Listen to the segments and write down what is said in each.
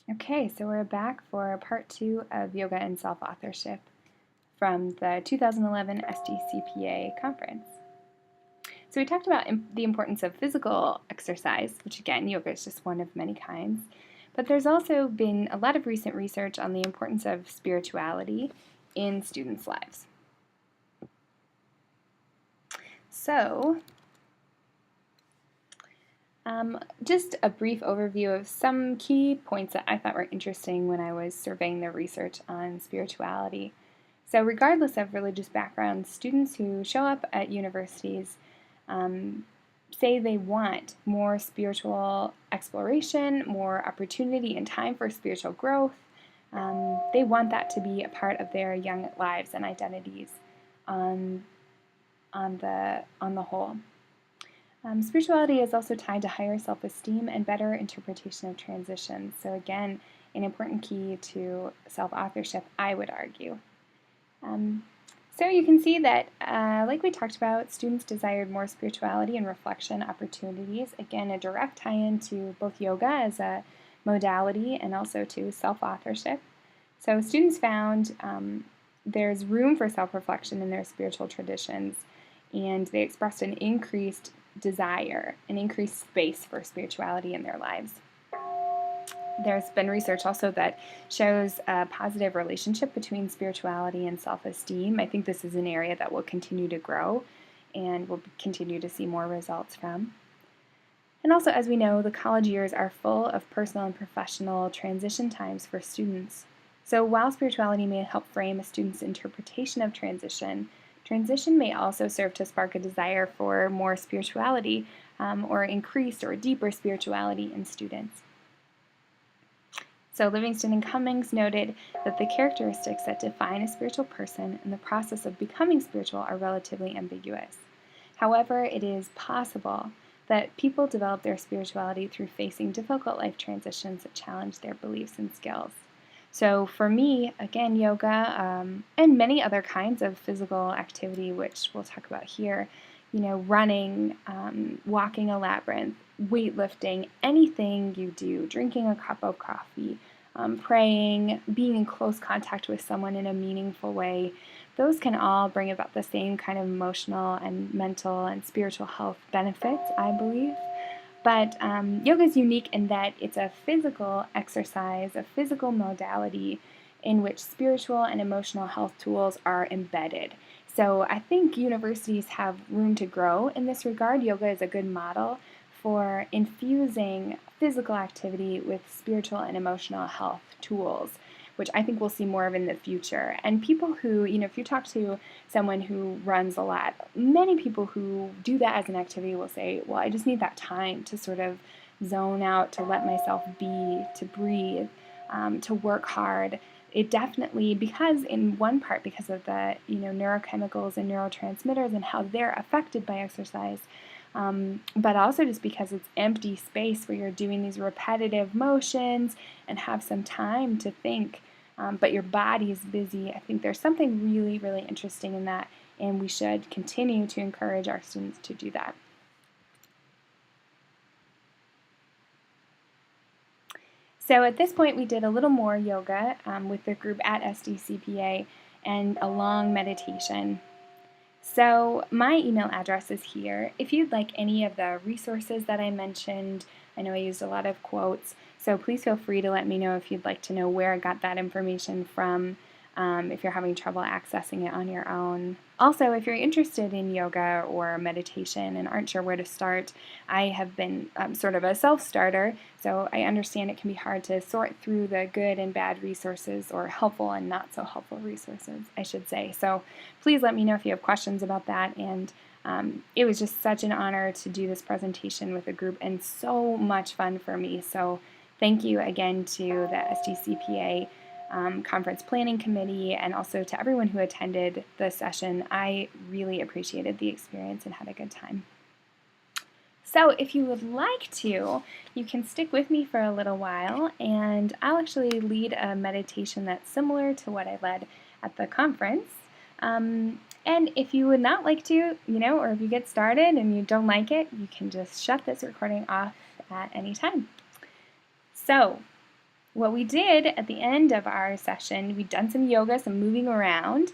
Okay, so we're back for part 2 of Yoga and Self-Authorship from the 2011 Sdcpa conference. So we talked about the importance of physical exercise, which again, yoga is just one of many kinds. But there's also been a lot of recent research on the importance of spirituality in students' lives. So, just a brief overview of some key points that I thought were interesting when I was surveying the research on spirituality. So regardless of religious background, students who show up at universities say they want more spiritual exploration, more opportunity and time for spiritual growth. They want that to be a part of their young lives and identities on the whole. Spirituality is also tied to higher self-esteem and better interpretation of transitions. So again, an important key to self-authorship, I would argue. So you can see that, like we talked about, students desired more spirituality and reflection opportunities. Again, a direct tie-in to both yoga as a modality and also to self-authorship. So students found there's room for self-reflection in their spiritual traditions, and they expressed an increased desire, an increased space for spirituality in their lives. There's been research also that shows a positive relationship between spirituality and self-esteem. I think this is an area that will continue to grow and we'll continue to see more results from. And also, as we know, the college years are full of personal and professional transition times for students. So while spirituality may help frame a student's interpretation of transition, transition may also serve to spark a desire for more spirituality or increased or deeper spirituality in students. So Livingston and Cummings noted that the characteristics that define a spiritual person and the process of becoming spiritual are relatively ambiguous. However, it is possible that people develop their spirituality through facing difficult life transitions that challenge their beliefs and skills. So for me, again, yoga and many other kinds of physical activity, which we'll talk about here, running, walking a labyrinth, weightlifting, anything you do, drinking a cup of coffee, praying, being in close contact with someone in a meaningful way, those can all bring about the same kind of emotional and mental and spiritual health benefits, I believe. But yoga is unique in that it's a physical exercise, a physical modality in which spiritual and emotional health tools are embedded. So I think universities have room to grow in this regard. Yoga is a good model for infusing physical activity with spiritual and emotional health tools, which I think we'll see more of in the future. And people who, if you talk to someone who runs a lot, many people who do that as an activity will say, well, I just need that time to sort of zone out, to let myself be, to breathe, to work hard. It definitely, because in one part, because of the neurochemicals and neurotransmitters and how they're affected by exercise, but also just because it's empty space where you're doing these repetitive motions and have some time to think, but your body is busy. I think there's something really, really interesting in that, and we should continue to encourage our students to do that. So at this point, we did a little more yoga with the group at Sdcpa and a long meditation. So my email address is here. If you'd like any of the resources that I mentioned, I know I used a lot of quotes, so please feel free to let me know if you'd like to know where I got that information from, if you're having trouble accessing it on your own. Also, if you're interested in yoga or meditation and aren't sure where to start, I have been sort of a self-starter, so I understand it can be hard to sort through the good and bad resources, or helpful and not so helpful resources, I should say. So please let me know if you have questions about that, and it was just such an honor to do this presentation with a group and so much fun for me. So thank you again to the Sdcpa Conference Planning Committee, and also to everyone who attended the session. I really appreciated the experience and had a good time. So if you would like to, you can stick with me for a little while, and I'll actually lead a meditation that's similar to what I led at the conference. And if you would not like to, or if you get started and you don't like it, you can just shut this recording off at any time. So what we did at the end of our session, we'd done some yoga, some moving around,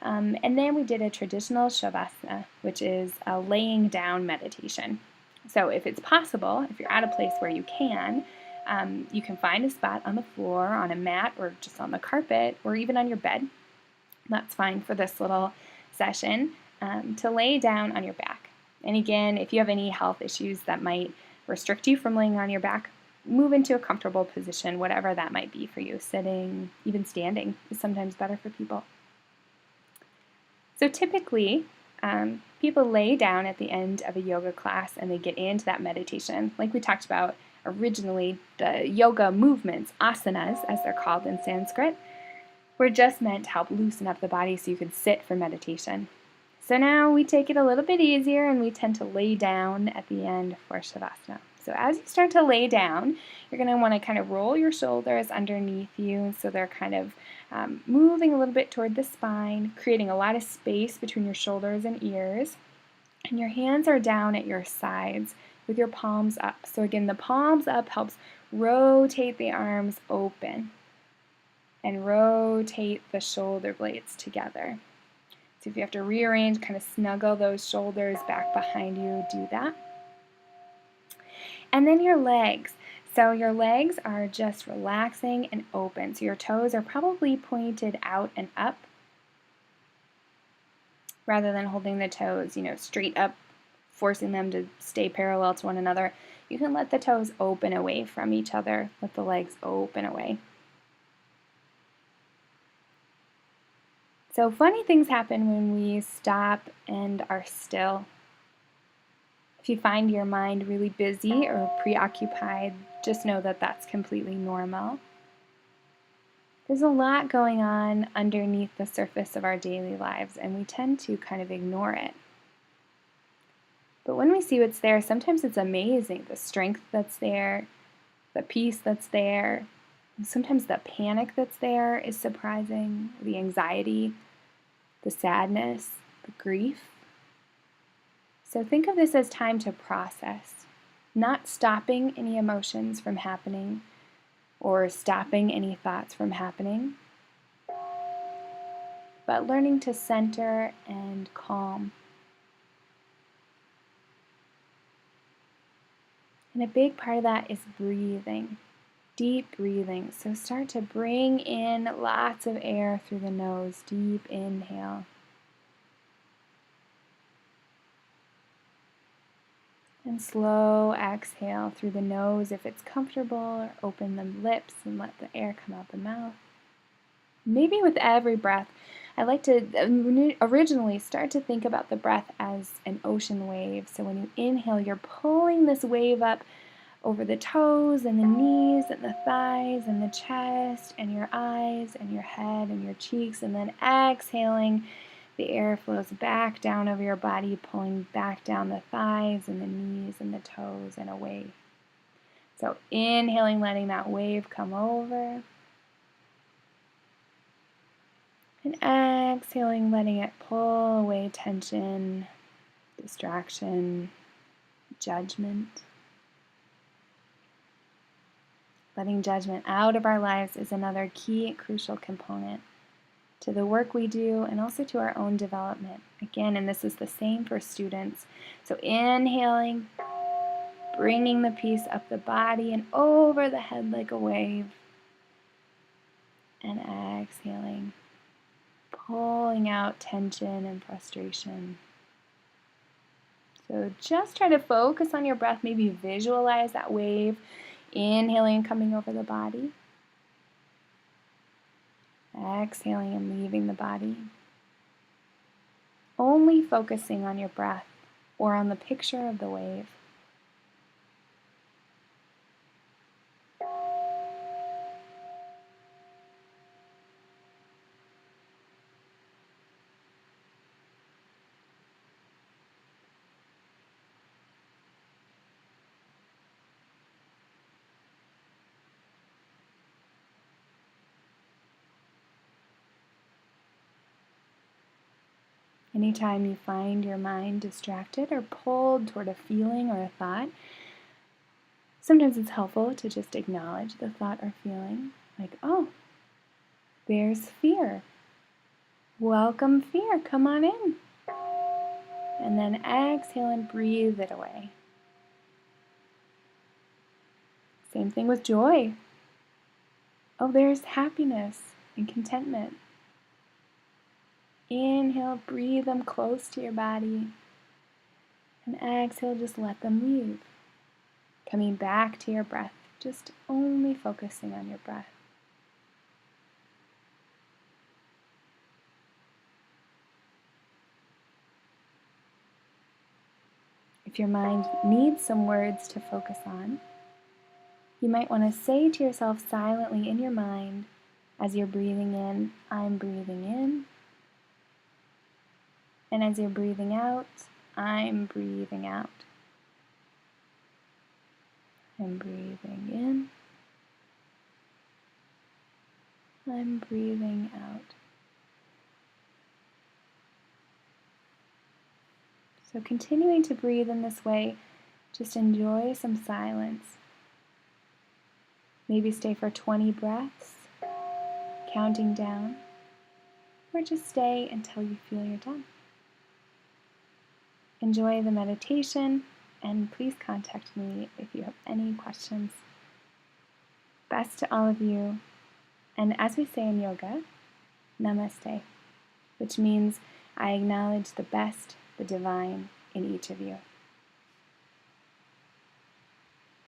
and then we did a traditional shavasana, which is a laying down meditation. So if it's possible, if you're at a place where you can find a spot on the floor, on a mat, or just on the carpet, or even on your bed. That's fine for this little session, to lay down on your back. And again, if you have any health issues that might restrict you from laying on your back, move into a comfortable position, whatever that might be for you. Sitting, even standing is sometimes better for people. So typically, people lay down at the end of a yoga class and they get into that meditation. Like we talked about originally, the yoga movements, asanas as they're called in Sanskrit, were just meant to help loosen up the body so you could sit for meditation. So now we take it a little bit easier and we tend to lay down at the end for Shavasana. So as you start to lay down, you're going to want to kind of roll your shoulders underneath you so they're kind of moving a little bit toward the spine, creating a lot of space between your shoulders and ears. And your hands are down at your sides with your palms up. So again, the palms up helps rotate the arms open and rotate the shoulder blades together. So if you have to rearrange, kind of snuggle those shoulders back behind you, do that. And then your legs. So your legs are just relaxing and open. So your toes are probably pointed out and up rather than holding the toes, straight up, forcing them to stay parallel to one another. You can let the toes open away from each other. Let the legs open away. So funny things happen when we stop and are still. If you find your mind really busy or preoccupied, just know that that's completely normal. There's a lot going on underneath the surface of our daily lives, and we tend to kind of ignore it. But when we see what's there, sometimes it's amazing, the strength that's there, the peace that's there. Sometimes the panic that's there is surprising, the anxiety, the sadness, the grief. So think of this as time to process, not stopping any emotions from happening or stopping any thoughts from happening, but learning to center and calm. And a big part of that is breathing, deep breathing. So start to bring in lots of air through the nose, deep inhale. And slow exhale through the nose if it's comfortable, or open the lips and let the air come out the mouth. Maybe with every breath, I like to originally start to think about the breath as an ocean wave. So when you inhale, you're pulling this wave up over the toes and the knees and the thighs and the chest and your eyes and your head and your cheeks, and then exhaling, the air flows back down over your body, pulling back down the thighs and the knees and the toes and away. So inhaling, letting that wave come over. And exhaling, letting it pull away tension, distraction, judgment. Letting judgment out of our lives is another key, crucial component to the work we do and also to our own development. Again, and this is the same for students. So inhaling, bringing the peace up the body and over the head like a wave. And exhaling, pulling out tension and frustration. So just try to focus on your breath, maybe visualize that wave, inhaling and coming over the body. Exhaling and leaving the body. Only focusing on your breath or on the picture of the wave. Anytime you find your mind distracted or pulled toward a feeling or a thought, Sometimes it's helpful to just acknowledge the thought or feeling, like, oh, there's fear. Welcome fear, come on in. And then exhale and breathe it away. Same thing with joy. Oh, there's happiness and contentment. Inhale, breathe them close to your body. And exhale, just let them leave. Coming back to your breath, just only focusing on your breath. If your mind needs some words to focus on, you might want to say to yourself silently in your mind as you're breathing in, I'm breathing in. And as you're breathing out, I'm breathing out. I'm breathing in. I'm breathing out. So continuing to breathe in this way, just enjoy some silence. Maybe stay for 20 breaths, counting down, or just stay until you feel you're done. Enjoy the meditation, and please contact me if you have any questions. Best to all of you, and as we say in yoga, namaste, which means I acknowledge the best, the divine in each of you.